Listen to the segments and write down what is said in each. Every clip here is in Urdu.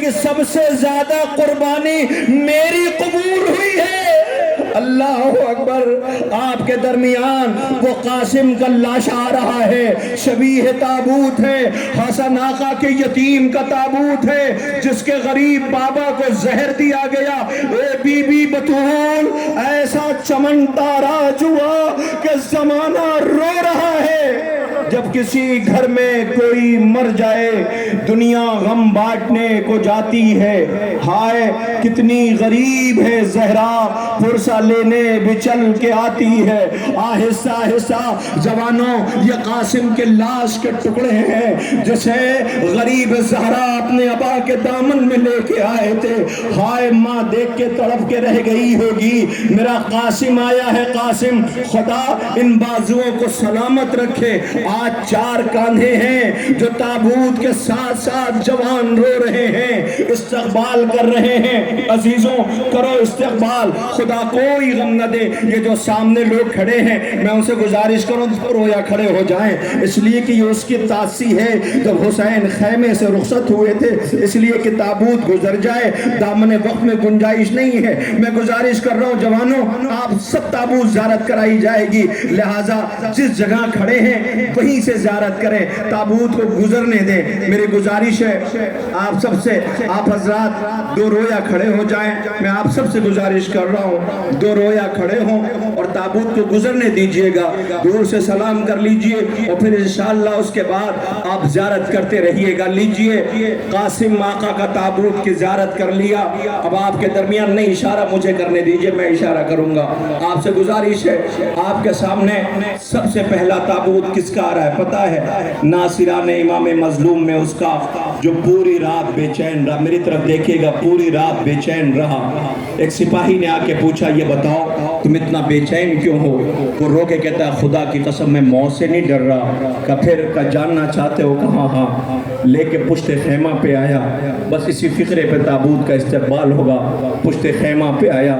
کہ سب سے زیادہ قربانی میری قبول ہوئی ہے۔ اللہ اکبر۔ آپ کے درمیان وہ قاسم کا لاش آ رہا ہے، شبیہ تابوت ہے، حسن آقا کے یتیم کا تابوت ہے جس کے غریب بابا کو زہر دیا گیا۔ اے بی بی بطول، ایسا چمن تاراج ہوا کہ زمانہ رو رہا ہے۔ جب کسی گھر میں کوئی مر جائے دنیا غم بانٹنے کو جاتی ہے، ہائے کتنی غریب ہے زہرا، پرسہ لینے بھی چل کے آتی ہے۔ آہستہ آہستہ جوانوں، یہ قاسم کے لاش کے ٹکڑے ہیں جسے غریب زہرا اپنے ابا کے دامن میں لے کے آئے تھے۔ ہائے ماں دیکھ کے تڑپ کے رہ گئی ہوگی، میرا قاسم آیا ہے۔ قاسم خدا ان بازوؤں کو سلامت رکھے۔ آج 4 کاندھے ہیں جو تابوت کے ساتھ ساتھ جوان رو رہے ہیں، استقبال کر رہے ہیں۔ عزیزوں کرو استقبال، خدا کوئی غم نہ دے۔ یہ جو سامنے لوگ کھڑے ہیں میں ان سے گزارش کروں رویا کھڑے ہو جائیں، اس لیے کہ یہ اس کی تاسی ہے جب حسین خیمے سے رخصت ہوئے تھے، اس لیے کہ تابوت گزر جائے، دامن وقت میں گنجائش نہیں ہے۔ میں گزارش کر رہا ہوں جوانوں، آپ سب تابوت زیارت کرائی جائے گی، لہٰذا جس جگہ کھڑے ہیں وہیں سے زیارت کریں، تابوت کو گزرنے دیں۔ میری گزارش ہے آپ سب سے، آپ حضرات 2 رویا کھڑے ہو جائیں۔ میں آپ سب سے گزارش کر رہا ہوں 2 رویا کھڑے ہوں اور تابوت کو گزرنے دیجئے گا، دور سے سلام کر لیجئے اور پھر انشاءاللہ اس کے بعد آپ زیارت کرتے رہیے گا۔ لیجئے قاسم آقا کا تابوت کی زیارت کر لیا، اب آپ کے درمیان نہیں اشارہ مجھے کرنے دیجئے، میں اشارہ کروں گا۔ آپ سے گزارش ہے، آپ کے سامنے سب سے پہلا تابوت کس کا آ رہا ہے پتہ ہے؟ ناصران امام مظلوم میں اس کا جو پوری رات بے چین رہا، میری طرف دیکھیے گا، پوری رات بے چین رہا۔ ایک سپاہی نے آ کے پوچھا یہ بتاؤ تم اتنا بے چین کیوں ہو؟ وہ رو کے کہتا ہے خدا کی قسم میں موت سے نہیں ڈر رہا۔ کہ پھر کا جاننا چاہتے ہو؟ کہاں ہاں، لے کے پشت خیمہ پہ آیا، بس اسی فکرے پہ تابوت کا استقبال ہوگا۔ پشت خیمہ پہ آیا،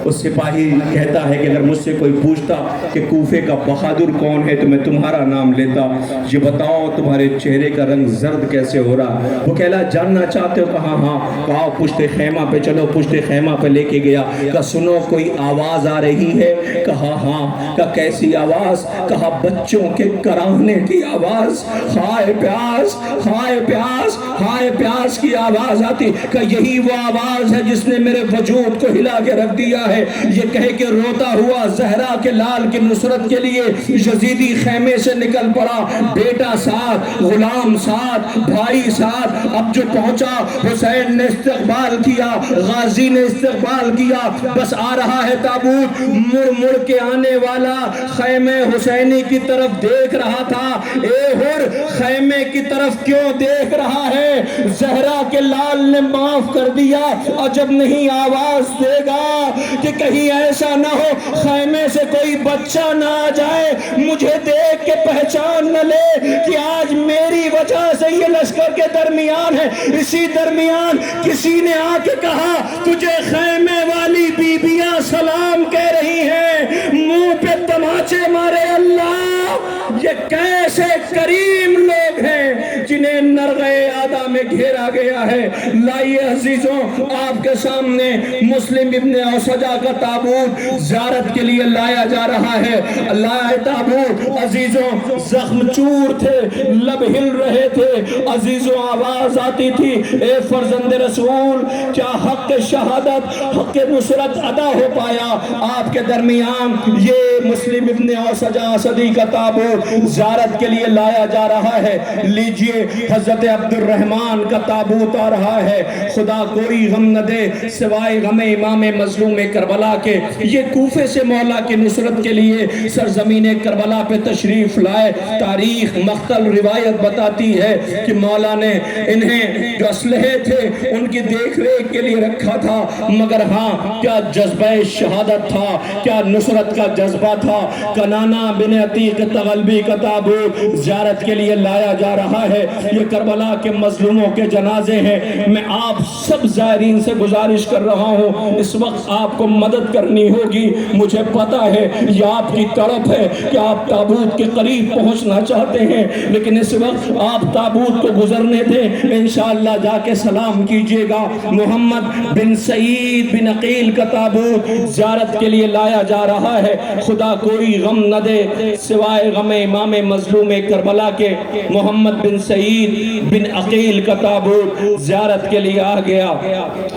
اس سپاہی کہتا ہے کہ اگر مجھ سے کوئی پوچھتا کہ کوفے کا بہادر کون ہے تو میں تمہارا نام لیتا، یہ بتاؤ تمہارے چہرے کا رنگ زرد کیسے ہو رہا؟ وہ کہلا جاننا چاہتے ہو؟ کہا ہاں۔ کہا پشت خیمہ پہ چلو، پشت خیمہ پہ لے کے گیا۔ کہا سنو کوئی آواز آ رہی ہے؟ کہا ہاں۔ کہا کیسی آواز؟ کہا بچوں کے کراہنے کی آواز، ہائے پیاس ہائے پیاس ہائے پیاس کی آواز آتی۔ کہ یہی وہ آواز ہے جس نے میرے وجود کو ہلا کے رکھ دیا ہے۔ یہ کہے کہ روتا ہوا زہرا کے لال کی نصرت کے لیے یزیدی خیمے سے نکل پڑا، بیٹا ساتھ، غلام ساتھ، بھائی ساتھ۔ اب جو پہنچا حسین نے استقبال کیا، غازی نے استقبال کیا، بس آ رہا ہے تابوت، مڑ مڑ کے آنے والا خیمے حسینی کی طرف دیکھ رہا تھا۔ اے ہر خیمے کی طرف کیوں دیکھ رہا ہے؟ زہرا کے لال نے معاف کر دیا، اور جب نہیں آواز دے گا کہ کہیں ایسا نہ ہو خیمے سے کوئی بچہ نہ آ جائے مجھے دیکھ کے پہچان نہ لے کہ آج میری وجہ سے یہ لشکر کے درمیان ہے۔ اسی درمیان کسی نے آ کے کہا تجھے خیمے والی بیبیاں سلام کہہ رہی ہیں، منہ پہ تماچے مارے۔ اللہ یہ کیسے کریم لوگ ہیں جنہیں نرغے آدھا میں گھیرا گیا ہے۔ لائیے عزیزوں آپ کے سامنے مسلم ابن اوسجا کا تابوت زیارت کے لیے لایا جا رہا ہے۔ لائے تابوت عزیزوں، زخم چور تھے، لب ہل رہے تھے عزیزوں، آواز آتی تھی اے فرزند رسول کیا حق شہادت حق نصرت ادا ہو پایا؟ آپ کے درمیان یہ مسلم ابن اوسجا اسدی کا تابوت زیارت کے لیے لایا جا رہا ہے۔ لیجئے حضرت عبد الرحمن کا تابوت آ رہا ہے۔ خدا کوئی غم نہ دے سوائے غم امام مظلوم کربلا کے، یہ کوفے سے مولا کی نصرت کے لیے سرزمین کربلا پہ تشریف لائے۔ تاریخ مختل روایت بتاتی ہے کہ مولا نے انہیں جو اسلحے تھے ان کی دیکھ ریکھ کے لیے رکھا تھا، مگر ہاں کیا جذبہ شہادت تھا، کیا نصرت کا جذبہ چکا تھا۔ کنانا بن عتیق تغلبی کا تابوت زیارت کے لیے لایا جا رہا ہے۔ یہ کربلا کے مظلوموں کے جنازے ہیں۔ میں آپ سب زائرین سے گزارش کر رہا ہوں، اس وقت آپ کو مدد کرنی ہوگی۔ مجھے پتا ہے یہ آپ کی تڑپ ہے کہ آپ تابوت کے قریب پہنچنا چاہتے ہیں، لیکن اس وقت آپ تابوت کو گزرنے دیں، انشاءاللہ جا کے سلام کیجئے گا۔ محمد بن سعید بن عقیل کا تابوت زیارت کے لیے لایا جا رہا ہے۔ خدا کوئی غم نہ دے سوائے غم امام مظلوم کربلا کے۔ محمد بن سعید بن عقیل کا تابوت زیارت کے لیے آ گیا۔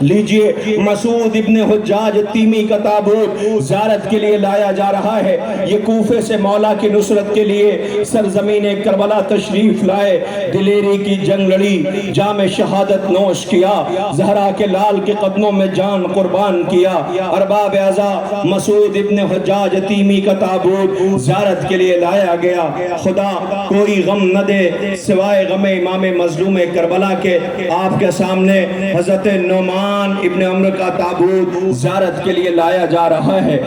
لیجئے مسعود ابن حجاج تیمی کا تابوت زیارت کے لیے لایا جا رہا ہے۔ یہ کوفے سے مولا کی نصرت کے لیے سرزمین کربلا تشریف لائے، دلیری کی جنگ لڑی، جام شہادت نوش کیا، زہرا کے لال کے قدموں میں جان قربان کیا۔ ارباب اعزا مسعود ابن حجاج تیمی کا تابوت زیارت کے لیے لایا گیا۔ خدا کوئی غم نہ دے سوائے غم امام مظلوم کربلا کے۔ آپ کے سامنے حضرت نعمان ابن عمرو کا تابوت زیارت کے لیے لایا جا رہا ہے۔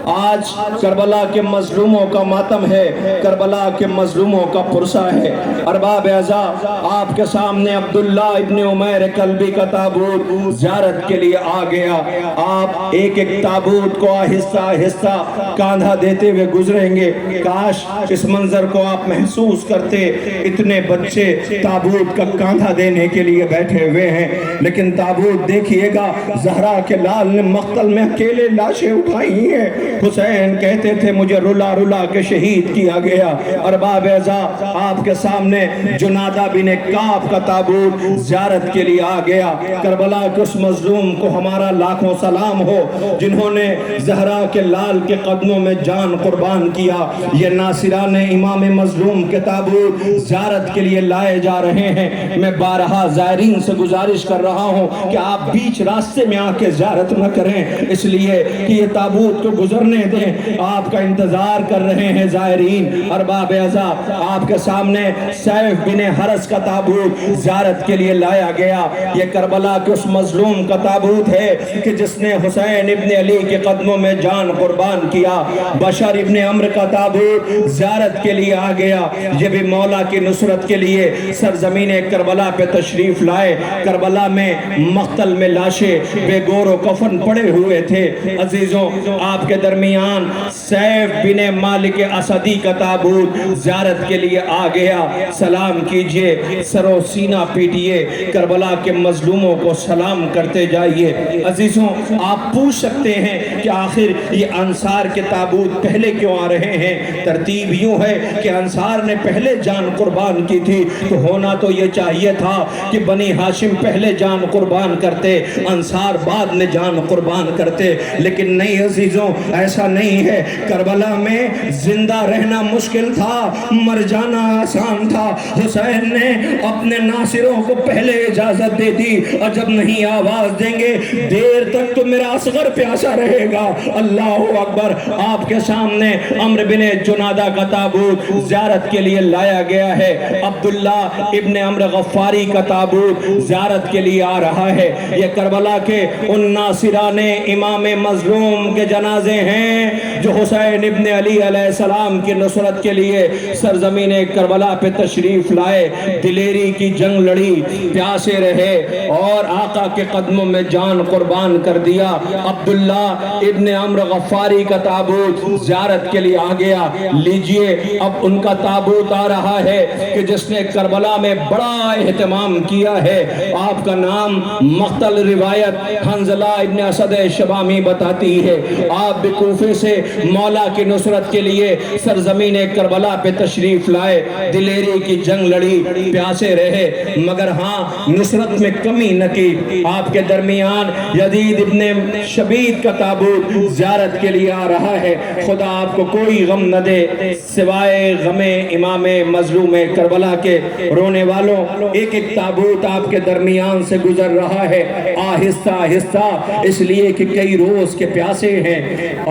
آج کربلا کے مظلوموں کا ماتم ہے، کربلا کے مظلوموں کا پرسہ ہے۔ ارباب اعزا آپ کے سامنے عبداللہ ابن عمیر کلبی کا تابوت زیارت کے لیے آ گیا۔ آپ ایک ایک تابوت کو آہستہ آہستہ کاندھا دیتے ہوئے گزریں گے۔ کاش اس منظر کو آپ محسوس کرتے، اتنے بچے تابوت کا کاندھا دینے کے لیے بیٹھے ہوئے ہیں، لیکن تابوت دیکھیے گا زہرا کے لال نے مقتل میں اکیلے لاشیں اٹھائی ہیں۔ حسین کہتے تھے مجھے رلا رلا کے شہید کیا گیا۔ ارباب اعزا آپ کے سامنے جنادہ بن کعب کا تابوت زیارت کے لیے آ گیا۔ کربلا کے اس مظلوم کو ہمارا لاکھوں سلام ہو جنہوں نے زہرا کے لال کے قدموں میں جان قربان کیا۔ یہ ناصران امام مظلوم کے تابوت زیارت کے لیے لائے جا رہے ہیں۔ میں بارہا زائرین سے گزارش کر رہا ہوں کہ آپ بیچ راستے میں آ کے زیارت نہ کریں، اس لیے کہ یہ تابوت کو گزرنے دیں، آپ کا انتظار کر رہے ہیں زائرین۔ ارباب اعزا آپ کے سامنے سیف بن حرس کا تابوت زیارت کے لیے لایا گیا۔ یہ کربلا کے اس مظلوم کا تابوت ہے کہ جس نے حسین ابن علی کے قدموں میں جان قربان کیا۔ بشر ابن عمرو کا تابوت زیارت کے لیے آ گیا۔ یہ بھی مولا کی نصرت کے لیے سرزمین کربلا پہ تشریف لائے۔ کربلا میں مقتل میں لاشیں بے گور و کفن پڑے ہوئے تھے۔ عزیزوں آپ کے درمیان سیف بن مالک اسدی کا تابوت زیارت کے لیے آ گیا۔ سلام کیجئے، سر و سینہ پیٹئے، کربلا کے مظلوموں کو سلام کرتے جائیے۔ عزیزوں آپ پوچھ سکتے ہیں کہ آخر یہ انصار کے تابوت پہلے کیوں آ رہے ہیں؟ ترتیب یوں ہے کہ انصار نے پہلے جان قربان کی تھی، تو ہونا تو یہ چاہیے تھا کہ بنی ہاشم پہلے جان قربان کرتے، انصار بعد میں جان قربان کرتے، لیکن نہیں عزیزوں ایسا نہیں ہے۔ کربلا میں زندہ رہنا مشکل تھا، مر جانا آسان تھا۔ حسین نے اپنے ناصروں کو پہلے اجازت دے دی، اور جب نہیں آواز دیں گے دیر تک تو میرا اصغر پیاسا رہے گا۔ اللہ اکبر۔ آپ کے سامنے عمرو بن جنادہ کا تابوت زیارت کے لیے لایا گیا ہے۔ عبداللہ ابن عمرو غفاری کا تابوت زیارت کے لیے آ رہا ہے۔ یہ کربلا کے ان ناصران امام مظلوم کے جنازے ہیں جو حسین ابن علی علیہ السلام کی نصرت کے لیے سرزمین کربلا پہ تشریف لائے، دلیری کی جنگ لڑی، پیاسے رہے اور آقا کے قدموں میں جان قربان کر دیا۔ عبداللہ ابن عمرو غفاری کا تابوت زیارت کے لیے آ گیا۔ لیجئے اب ان کا تابوت آ رہا ہے کہ جس نے کربلا میں بڑا اہتمام کیا ہے۔ آپ کا نام مقتل روایت حنظلہ ابن اسد شبامی بتاتی ہے۔ آپ بھی کوفے سے مولا کی نصرت کے لیے سرزمین کربلا پہ تشریف لائے، دلیری کی جنگ لڑی، پیاسے رہے، مگر ہاں نصرت میں کمی نہ کی۔ آپ کے درمیان یزید ابن شبید کا تابوت زیارت کے لیے آ رہا ہے۔ خدا آپ کو کوئی غم نہ دے سوائے غم امام مظلوم کربلا کے۔ رونے والوں ایک ایک تابوت آپ کے درمیان سے گزر رہا ہے، آہستہ آہستہ، اس لیے کہ کئی روز کے پیاسے ہیں۔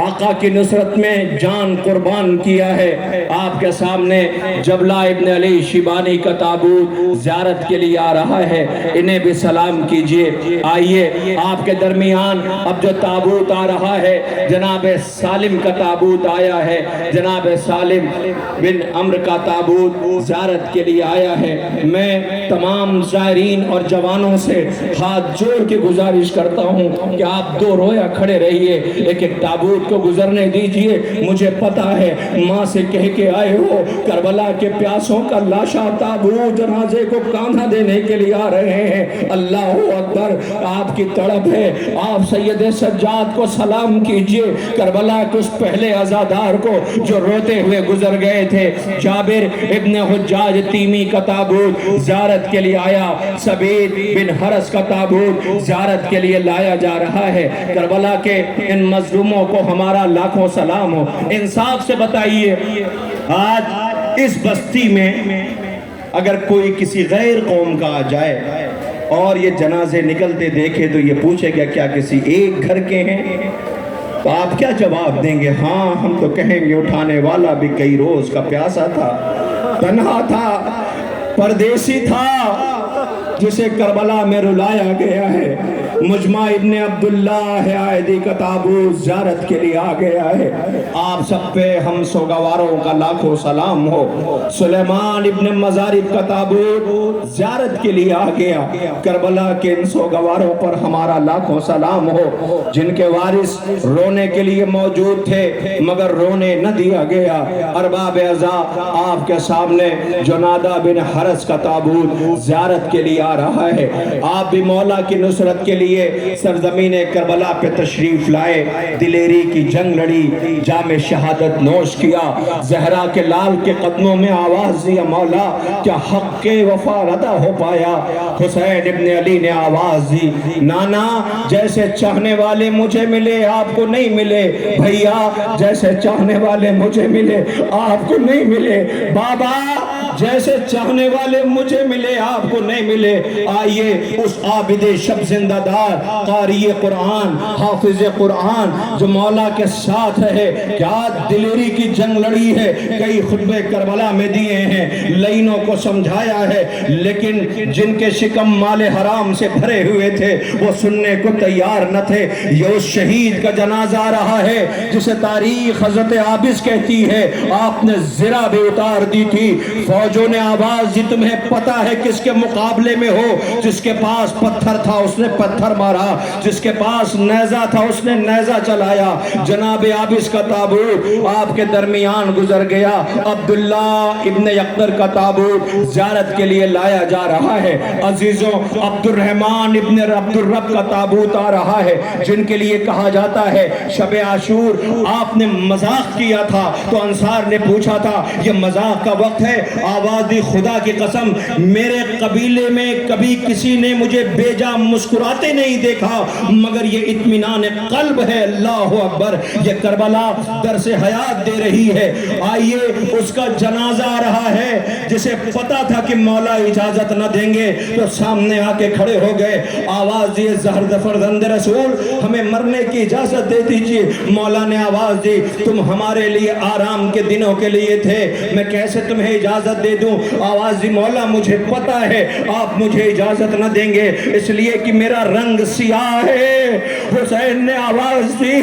آقا کی نصرت میں جان قربان کیا ہے. آپ کے سامنے جبلہ ابن علی شیبانی کا تابوت زیارت کے لیے آ رہا ہے. انہیں بھی سلام کیجئے. آئیے آپ کے درمیان اب جو تابوت آ رہا ہے جناب سالم کا تابوت آیا ہے. جناب سالم بن عمرو کا تابوت زیارت کے لیے آیا ہے. میں تمام زائرین اور جوانوں سے ہاتھ جوڑ کے گزارش کرتا ہوں کہ آپ دو رویا کھڑے رہیے, ایک ایک تابوت کو گزرنے دیجئے. مجھے پتا ہے ماں سے کہہ کے آئے ہو کربلا کے پیاسوں کا لاشا تابوت جنازے کو کاندھا دینے کے لیے آ رہے ہیں. اللہ اکبر, آپ کی طلب ہے. آپ سید سجاد کو سلام کیجئے, کربلا کے اس پہلے عزادار کو جو روتے ہوئے گزر گئے تھے. جابر ابن حجاج تیمی کا تابوت زیارت کے لیے آیا. سبید بن حرس کا تابوت زیارت کے لیے لایا جا رہا ہے. کربلا کے ان مظلوموں کو ہمارا لاکھوں سلام ہو. انصاف سے بتائیے, آج اس بستی میں اگر کوئی کسی غیر قوم کا آ جائے اور یہ جنازے نکلتے دیکھے تو یہ پوچھے گا کیا کسی ایک گھر کے ہیں؟ تو آپ کیا جواب دیں گے؟ ہاں, ہم تو کہیں گے اٹھانے والا بھی کئی روز کا پیاسا تھا, تنہا تھا, پردیسی تھا, جسے کربلا میں رلایا گیا ہے. مجمع ابن عبداللہ عائدی کا تابوت زیارت کے لیے آ گیا ہے. آپ سب پہ ہم سوگواروں کا لاکھوں سلام ہو. سلیمان ابن مزارب کا تابوت زیارت کے لیے آ گیا. کربلا کے ان سوگواروں پر ہمارا لاکھوں سلام ہو جن کے وارث رونے کے لیے موجود تھے مگر رونے نہ دیا گیا. ارباب عزا, آپ کے سامنے جنادہ بن حرس کا تابوت زیارت کے لیے آ رہا ہے. آپ بھی مولا کی نصرت کے لیے سرزمین کربلا پہ تشریف لائے. دلیری کی جنگ لڑی, جام شہادت نوش کیا, زہرا کے لال کے قدموں میں آواز دیا مولا کیا حق کے وفا ادا ہو پایا؟ حسین ابن علی نے آواز دی, نانا جیسے چاہنے والے مجھے ملے آپ کو نہیں ملے, بھیا جیسے چاہنے والے مجھے ملے آپ کو نہیں ملے, بابا جیسے چاہنے والے مجھے ملے آپ کو نہیں ملے. آئیے اس عابد شب زندہ دار, قاری قرآن, حافظ قرآن جو مولا کے ساتھ رہے, کیا دلیری کی جنگ لڑی ہے, کئی خطبے کربلا میں دیے ہیں, لینوں کو سمجھایا ہے, لیکن جن کے شکم مال حرام سے بھرے ہوئے تھے وہ سننے کو تیار نہ تھے. یہ اس شہید کا جنازہ آ رہا ہے جسے تاریخ حضرت عابس کہتی ہے آپ نے زرہ بھی اتار دی تھی. فوجوں نے آواز دی, تمہیں پتا ہے کس کے مقابلے میں ہو؟ جس کے پاس پتھر تھا اس نے پتھر مارا, جس کے پاس نیزہ تھا اس نے نیزہ چلایا. جناب عابس کا تابوت آپ کے درمیان گزر گیا. عبداللہ ابن یقدر کا تابوت زیارت کے لیے لایا جا رہا ہے. عزیزوں, عبد الرحمن ابن عبد الرب کا تابوت آ رہا ہے جن کے لیے کہا جاتا ہے شب عاشور آپ نے مذاق کیا تھا تو انصار نے پوچھا تھا یہ مذاق کا وقت ہے. آواز دی, خدا کی قسم میرے قبیلے میں کبھی کسی نے مجھے بے جا مسکراتے نہیں دیکھا مگر یہ اطمینان قلب ہے. اللہ اکبر, یہ کربلا درس حیات دے رہی ہے. آئیے اس کا جنازہ آ رہا ہے جسے پتا تھا کہ مولا اجازت نہ دیں گے تو سامنے آ کے کھڑے ہو گئے. آواز دی, زہر فرزند رسول ہمیں مرنے کی اجازت دے دیجیے. مولا نے آواز دی, تم ہمارے لیے آرام کے دنوں کے لیے تھے, میں کیسے تمہیں اجازت دے دوں؟ آواز دی, مولا مجھے پتا ہے آپ مجھے اجازت نہ دیں گے اس لیے کہ میرا رنگ سیاہ ہے. حسین نے آواز دی,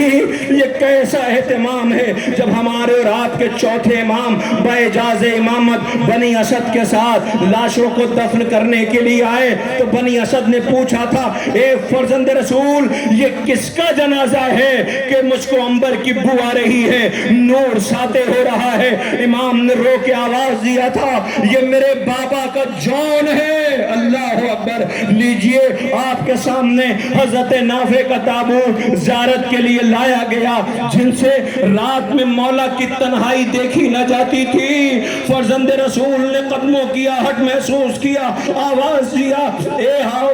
یہ کیسا اہتمام ہے جب ہمارے اور آپ کے چوتھے امام باجاز امامت بنی اسد کے ساتھ لاشوں کو دفن کرنے کے لیے آئے تو بنی اسد نے پوچھا تھا اے فرزند رسول یہ کس کا جنازہ ہے کہ مجھ کو عنبر کی بو آ رہی ہے, نور ساطع ہو رہا ہے. امام نے رو کے آواز دیا تھا یہ میرے بابا کا جان ہے. اللہ اکبر. لیجئے آپ کے سامنے حضرت نافع کا تابوت زیارت کے لیے لایا گیا جن سے رات میں مولا کی تنہائی دیکھی نہ جاتی تھی. فرزند رسول نے قدموں کی آہٹ محسوس کیا, آواز دیا اے ہاؤ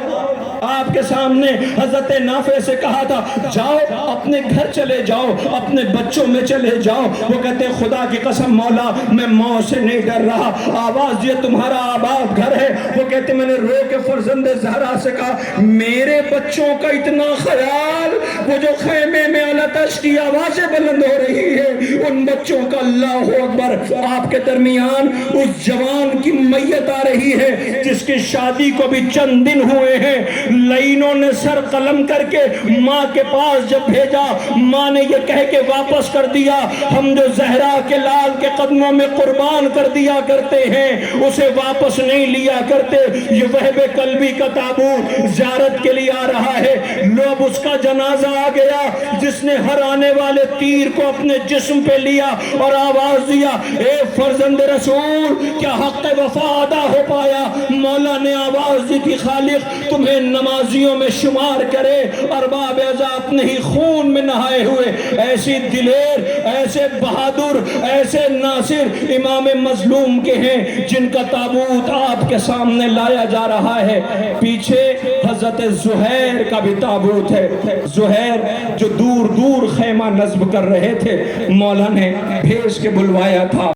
آپ کے سامنے حضرت نافع سے کہا تھا جاؤ اپنے گھر چلے جاؤ, اپنے بچوں میں چلے جاؤ. وہ کہتے خدا کی قسم مولا میں موت سے نہیں ڈر رہا, آواز یہ تمہارا آباد گھر ہے. وہ کہتے میں نے رو کے فرزند زہرا سے کہا میرے بچوں کا اتنا خیال, وہ جو خیمے میں التش کی آوازیں بلند ہو رہی ہے ان بچوں کا. اللہ اکبر. آپ کے درمیان اس جوان کی میت آ رہی ہے جس کی شادی کو بھی چند دن ہوئے ہیں. لائنوں نے سر قلم کر کے ماں کے پاس جب بھیجا, ماں نے یہ کہہ کے واپس کر دیا ہم جو زہرا کے لال کے قدموں میں قربان کر دیا کرتے ہیں اسے واپس نہیں لیا کرتے. یہ وہب قلبی کا تابوت زیارت کے لیے آ رہا ہے. لوگ اس کا جنازہ آ گیا جس نے ہر آنے والے تیر کو اپنے جسم پہ لیا اور آواز دیا اے فرزند رسول کیا حق وفا ادا ہو پایا. مولا نے آواز دی کہ خالق تمہیں نمازیوں میں شمار کرے, ارباب اعضا اپنے ہی خون میں نہائے ہوئے. ایسی دلیر, ایسے بہادر, ایسے ناصر امام مظلوم کے ہیں جن کا تابوت آپ کے سامنے لایا جا رہا ہے. پیچھے حضرت زہیر کا بھی تابوت ہے. زہیر جو دور دور خیمہ نصب کر رہے تھے, مولا نے بھیج کے بلوایا تھا.